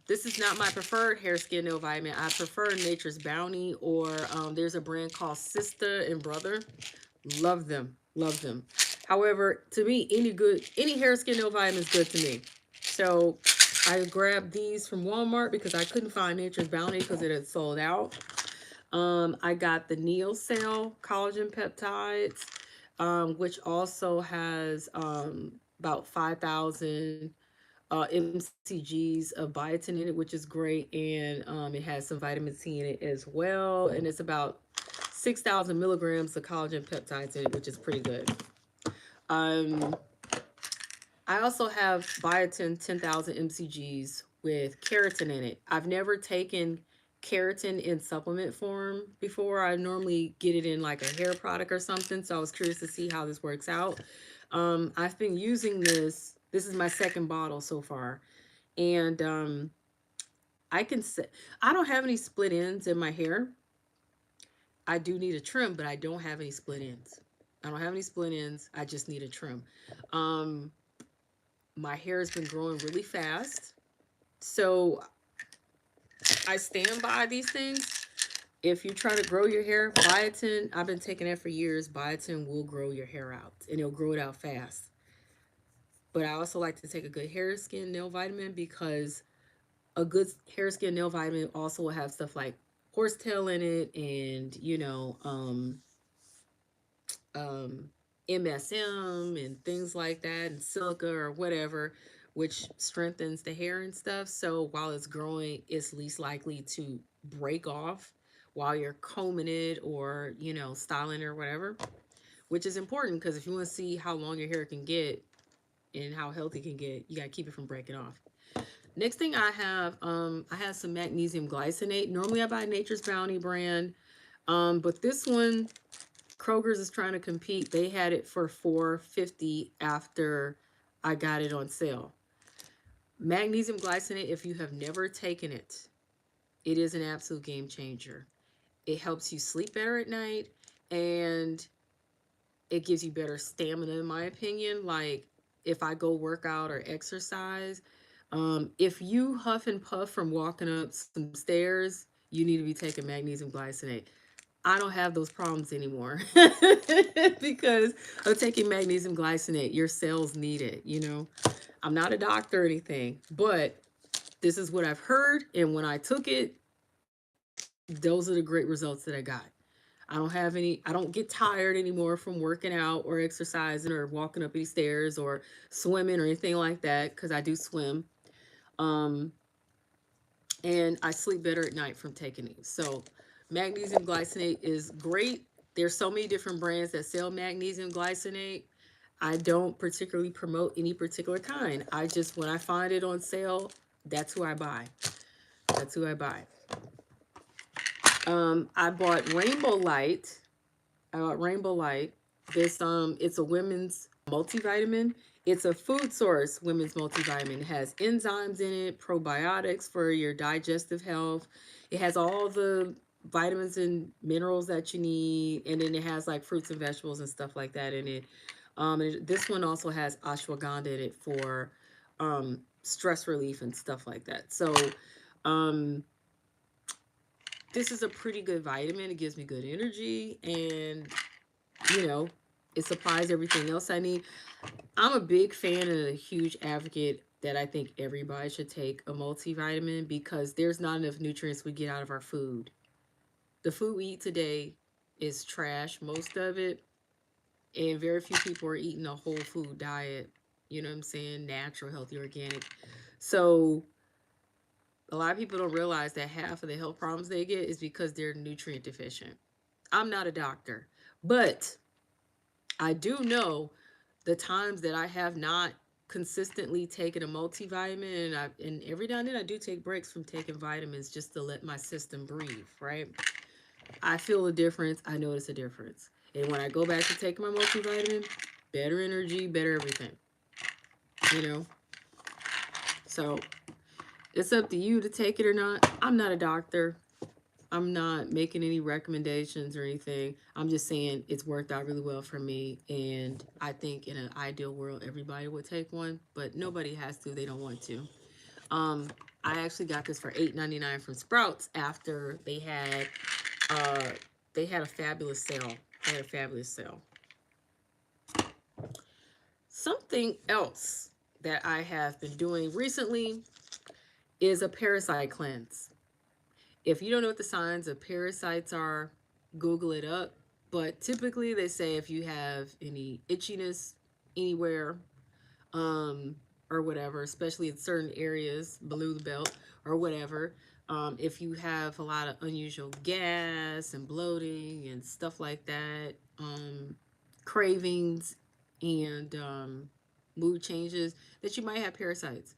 this is not my preferred hair, skin, nail vitamin. I prefer Nature's Bounty, or there's a brand called Sister and Brother. Love them. Love them. However, to me, any hair, skin, nail vitamin is good to me. So I grabbed these from Walmart because I couldn't find Nature's Bounty because it had sold out. I got the Neo Cell collagen peptides, which also has about 5,000 mcgs of biotin in it, which is great, and it has some vitamin C in it as well, and it's about 6,000 milligrams of collagen peptides in it, which is pretty good. Um, I also have biotin 10,000 mcgs with keratin in it. I've never taken keratin in supplement form before. I normally get it in like a hair product or something, so I was curious to see how this works out. I've been using this. This is my second bottle so far, and I can say I don't have any split ends in my hair. I do need a trim, but I don't have any split ends. I don't have any split ends. I just need a trim. Um, my hair has been growing really fast. So I stand by these things. If you're trying to grow your hair, biotin, I've been taking that for years. Biotin will grow your hair out and it'll grow it out fast. But I also like to take a good hair, skin, nail vitamin because a good hair, skin, nail vitamin also will have stuff like horsetail in it and, um, MSM and things like that, and silica or whatever, which strengthens the hair and stuff. So while it's growing, it's least likely to break off while you're combing it or, styling it or whatever, which is important because if you want to see how long your hair can get and how healthy it can get, you got to keep it from breaking off. Next thing I have some magnesium glycinate. Normally I buy Nature's Bounty brand, but this one Kroger's is trying to compete. They had it for 4.50 after I got it on sale. Magnesium glycinate, if you have never taken it, it is an absolute game changer. It helps you sleep better at night and it gives you better stamina, in my opinion. Like if I go work out or exercise, if you huff and puff from walking up some stairs, you need to be taking magnesium glycinate. I don't have those problems anymore because of taking magnesium glycinate. Your cells need it. I'm not a doctor or anything, but this is what I've heard. And when I took it, those are the great results that I got. I don't get tired anymore from working out or exercising or walking up any stairs or swimming or anything like that because I do swim. Um, and I sleep better at night from taking it. So, magnesium glycinate is great. There's so many different brands that sell magnesium glycinate. I don't particularly promote any particular kind. I just, when I find it on sale, that's who I buy. That's who I buy. I bought Rainbow Light. I bought Rainbow Light. It's a women's multivitamin. It's a food source women's multivitamin. It has enzymes in it, probiotics for your digestive health. It has all the vitamins and minerals that you need, and then it has like fruits and vegetables and stuff like that in it. This one also has ashwagandha in it for stress relief and stuff like that. So, um, this is a pretty good vitamin. It gives me good energy, and you know, it supplies everything else I need. I'm a big fan and a huge advocate that I think everybody should take a multivitamin because there's not enough nutrients we get out of our food. The food we eat today is trash, most of it, and very few people are eating a whole food diet. You know what I'm saying? Natural, healthy, organic. So a lot of people don't realize that half of the health problems they get is because they're nutrient deficient. I'm not a doctor, but I do know the times that I have not consistently taken a multivitamin, and every now and then I do take breaks from taking vitamins just to let my system breathe, right? I feel a difference. I notice a difference. And when I go back to taking my multivitamin, better energy, better everything, you know? So it's up to you to take it or not. I'm not a doctor. I'm not making any recommendations or anything. I'm just saying it's worked out really well for me. And I think in an ideal world, everybody would take one, but nobody has to. They don't want to. Um, I actually got this for $8.99 from Sprouts after uh, they had a fabulous sale. They had a fabulous sale. Something else that I have been doing recently is a parasite cleanse. If you don't know what the signs of parasites are, Google it up. But typically, they say if you have any itchiness anywhere, um, or whatever, especially in certain areas below the belt or whatever, if you have a lot of unusual gas and bloating and stuff like that, cravings and mood changes, that you might have parasites.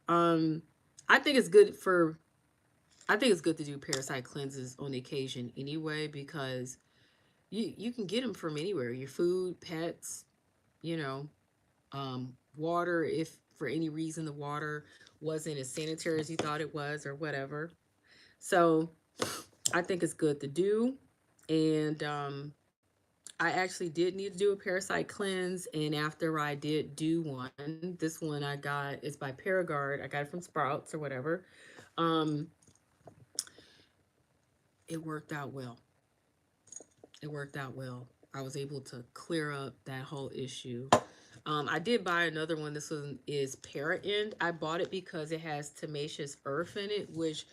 Um, I think it's good for I think it's good to do parasite cleanses on occasion anyway because you can get them from anywhere. Your food, pets, you know, water if for any reason the water wasn't as sanitary as you thought it was or whatever. So I think it's good to do. And I actually did need to do a parasite cleanse. And after I did do one, this one I got is by Paragard. I got it from Sprouts or whatever. Um, it worked out well. It worked out well. I was able to clear up that whole issue. I did buy another one. This one is Para End. I bought it because it has Tenacious Earth in it, which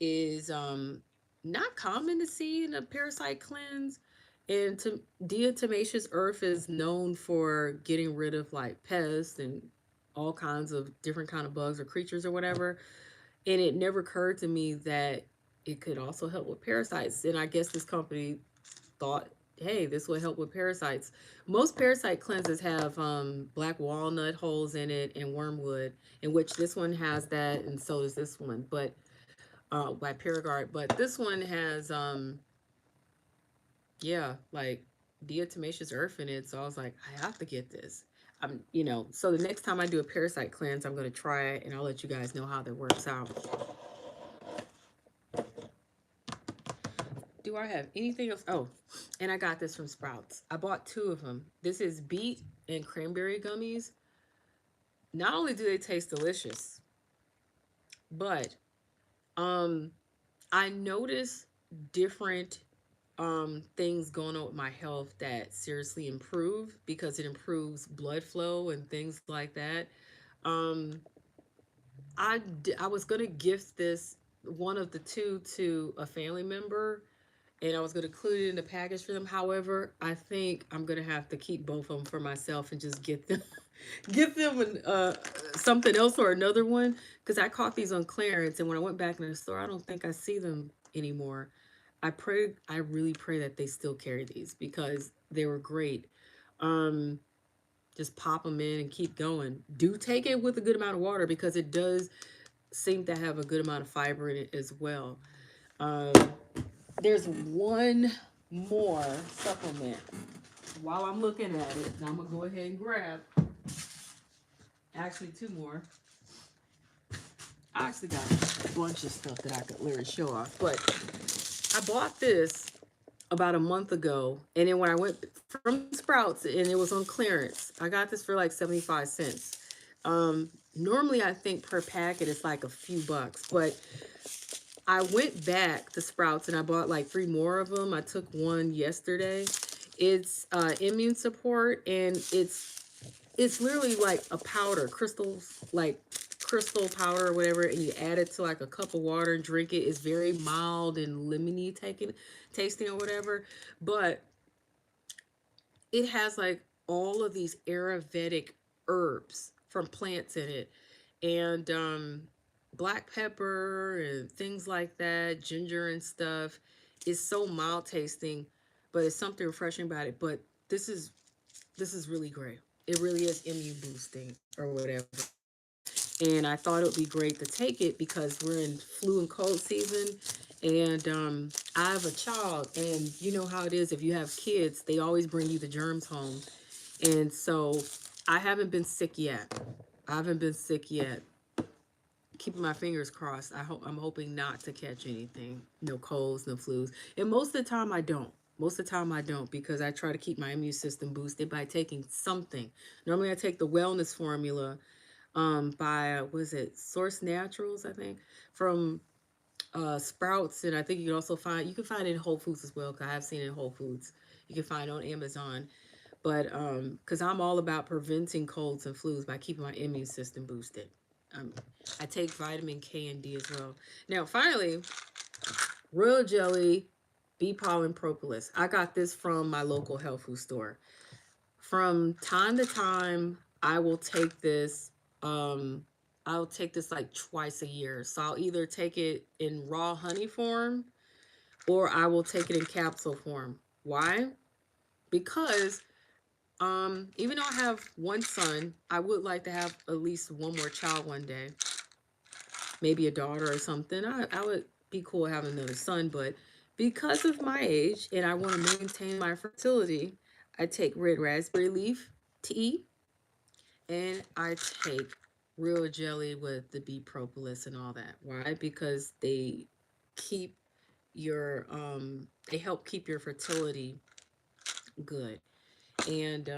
is not common to see in a parasite cleanse. And diatomaceous earth is known for getting rid of like pests and all kinds of different kind of bugs or creatures or whatever. And it never occurred to me that it could also help with parasites. And I guess this company thought, hey, this will help with parasites. Most parasite cleanses have black walnut holes in it and wormwood, in which this one has that, and so does this one. But by Paragard, but this one has yeah, like diatomaceous earth in it. So I was like, I have to get this. So the next time I do a parasite cleanse, I'm gonna try it, and I'll let you guys know how that works out. Do I have anything else? Oh, and I got this from Sprouts. I bought two of them. This is beet and cranberry gummies. Not only do they taste delicious, but um I noticed different things going on with my health that seriously improve because it improves blood flow and things like that. Um I was going to gift this one of the two to a family member, and I was going to include it in the package for them. However, I think I'm going to have to keep both of them for myself and just get them get them something else or another one, because I caught these on clearance, and when I went back in the store, I don't think I see them anymore. I really pray that they still carry these because they were great. Um, just pop them in and keep going. Do take it with a good amount of water because it does seem to have a good amount of fiber in it as well. Um, there's one more supplement. While I'm looking at it, now I'm gonna go ahead and grab actually two more. I actually got a bunch of stuff that I could literally show off, but I bought this about a month ago, and then when I went from Sprouts and it was on clearance, I got this for like 75 cents. Normally I think per packet it's like a few bucks, but I went back to Sprouts and I bought like three more of them. I took one yesterday. It's immune support, and it's literally like a powder, crystals, like crystal powder or whatever, and you add it to like a cup of water and drink it. It's very mild and lemony tasting or whatever, but it has like all of these Ayurvedic herbs from plants in it, and black pepper and things like that, ginger and stuff. It's so mild tasting, but it's something refreshing about it. But this is this is really great. It really is immune boosting or whatever. And I thought it would be great to take it because we're in flu and cold season. And I have a child, and you know how it is if you have kids, they always bring you the germs home. And so I haven't been sick yet. I haven't been sick yet. Keeping my fingers crossed. I'm hoping not to catch anything. No colds, no flus. And most of the time I don't. Most of the time I don't because I try to keep my immune system boosted by taking something. Normally I take the wellness formula by was it Source Naturals, I think, from Sprouts, and I think you can find it in Whole Foods as well. Cause I've seen it in Whole Foods. You can find it on Amazon. But because I'm all about preventing colds and flus by keeping my immune system boosted. Um, I take vitamin K and D as well. Now, finally, royal jelly, bee pollen propolis. I got this from my local health food store. From time to time, I will take this. Um, I'll take this like twice a year. So I'll either take it in raw honey form or I will take it in capsule form. Why? Because even though I have one son, I would like to have at least one more child one day, maybe a daughter or something. I would be cool having another son, but because of my age and I want to maintain my fertility, I take red raspberry leaf tea and I take real jelly with the bee propolis and all that. Why? Because keep they help keep your fertility good. And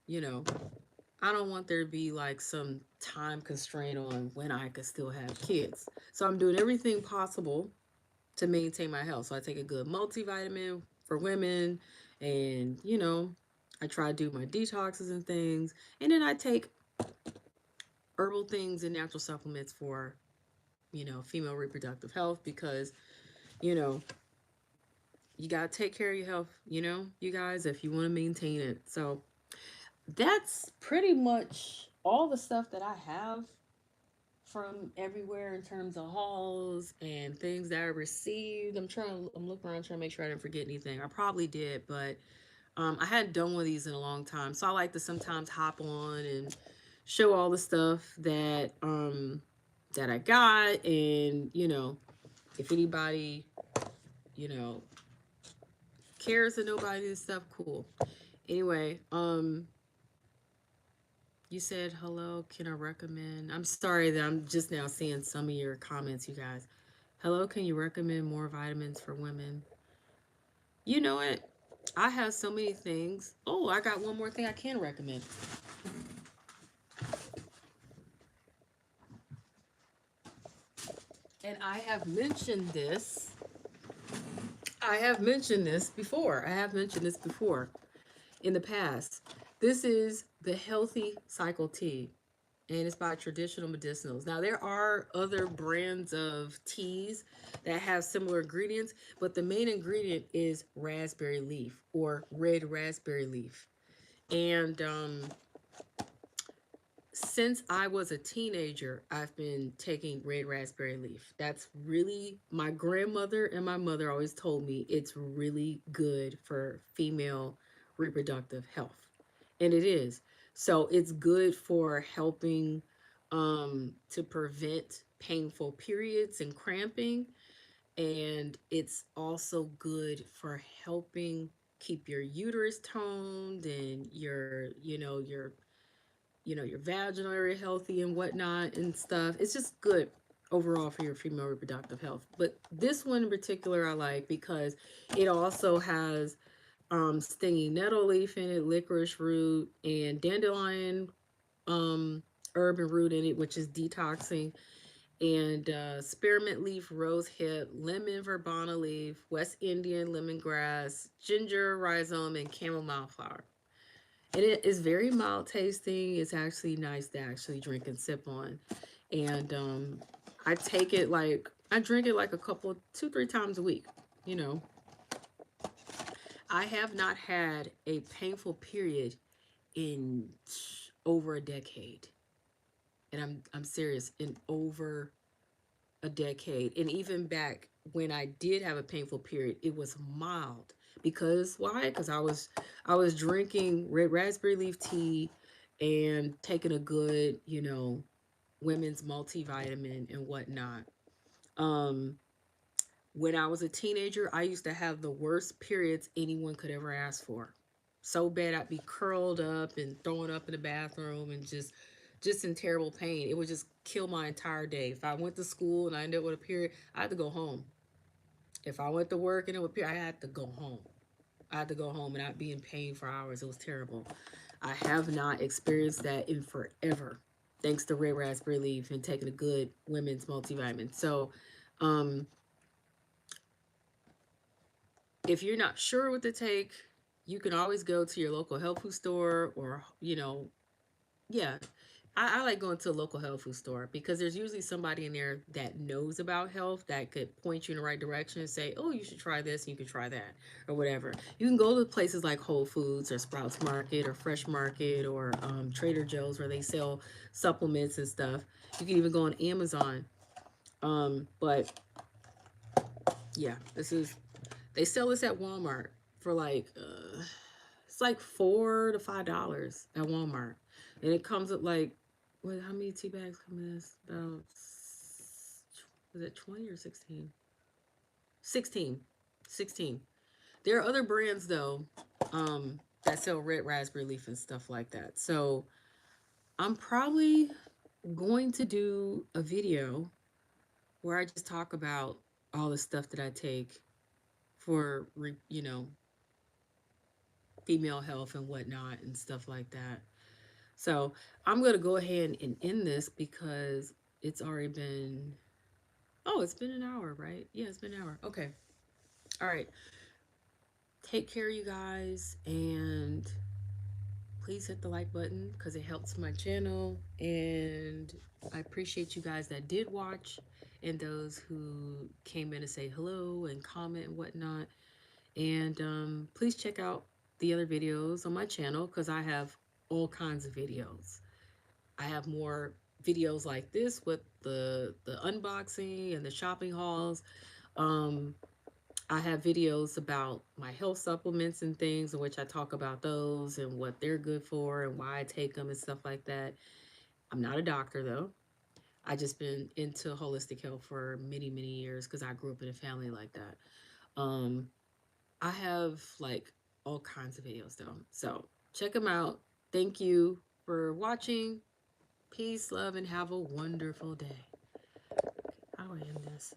you know, I don't want there to be like some time constraint on when I could still have kids. So I'm doing everything possible to maintain my health. So I take a good multivitamin for women, and I try to do my detoxes and things. And then I take herbal things and natural supplements for, female reproductive health because, you know, you got to take care of your health, you guys, if you want to maintain it. So that's pretty much all the stuff that I have from everywhere in terms of hauls and things that I received. I'm looking around trying to make sure I didn't forget anything. I probably did, but I hadn't done one of these in a long time. So I like to sometimes hop on and show all the stuff that I got, and if anybody you know cares to know about this stuff, cool. Anyway, you said hello. Can I recommend? I'm sorry that I'm just now seeing some of your comments, you guys. Hello, can you recommend more vitamins for women? You know what? I have so many things. Oh, I got one more thing I can recommend. And I have mentioned this. I have mentioned this before. I have mentioned this before in the past. This is the Healthy Cycle Tea. and it's by Traditional Medicinals. Now, there are other brands of teas that have similar ingredients, but the main ingredient is raspberry leaf or red raspberry leaf. And since I was a teenager, I've been taking red raspberry leaf. That's really, my grandmother and my mother always told me it's really good for female reproductive health. And it is. So it's good for helping to prevent painful periods and cramping. And it's also good for helping keep your uterus toned and your vaginal area healthy and whatnot and stuff. It's just good overall for your female reproductive health. But this one in particular I like because it also has stinging nettle leaf in it, licorice root, and dandelion um, herb and root in it, which is detoxing, and spearmint leaf, rose hip, lemon verbena leaf, West Indian lemongrass, ginger rhizome, and chamomile flower. And it is very mild tasting. It's actually nice to actually drink and sip on. And I take it like I drink it like a couple, two, three times a week. You know, I have not had a painful period in over a decade, and I'm serious. In over a decade, and even back when I did have a painful period, it was mild. Because why? Because I was drinking red raspberry leaf tea and taking a good, women's multivitamin and whatnot. Um, when I was a teenager, I used to have the worst periods anyone could ever ask for. So bad I'd be curled up and throwing up in the bathroom and just in terrible pain. It would just kill my entire day. If I went to school and I ended up with a period, I had to go home. If I went to work and it would period, I had to go home. I had to go home and I'd be in pain for hours. It was terrible. I have not experienced that in forever, thanks to red raspberry leaf and taking a good women's multivitamin. So, um, if you're not sure what to take, you can always go to your local health food store or, yeah. I like going to a local health food store because there's usually somebody in there that knows about health that could point you in the right direction and say, oh, you should try this and you can try that or whatever. You can go to places like Whole Foods or Sprouts Market or Fresh Market or Trader Joe's where they sell supplements and stuff. You can even go on Amazon. But yeah, they sell this at Walmart for like it's like $4 to $5 at Walmart, and it comes with like what? How many tea bags come in this? About was it 20 or 16? 16, 16. There are other brands though, that sell red raspberry leaf and stuff like that. So I'm probably going to do a video where I just talk about all the stuff that I take for female health and whatnot and stuff like that. So I'm gonna go ahead and end this because it's already been, oh, it's been an hour, right? Yeah, it's been an hour. Okay. All right. Take care, you guys, and please hit the like button because it helps my channel. And I appreciate you guys that did watch and those who came in to say hello and comment and whatnot. And please check out the other videos on my channel because I have all kinds of videos. I have more videos like this with the unboxing and the shopping hauls. Um, I have videos about my health supplements and things in which I talk about those and what they're good for and why I take them and stuff like that. I'm not a doctor though. I just been into holistic health for many, many years because I grew up in a family like that. Um, I have like all kinds of videos though. So check them out. Thank you for watching. Peace, love, and have a wonderful day. How do I end this?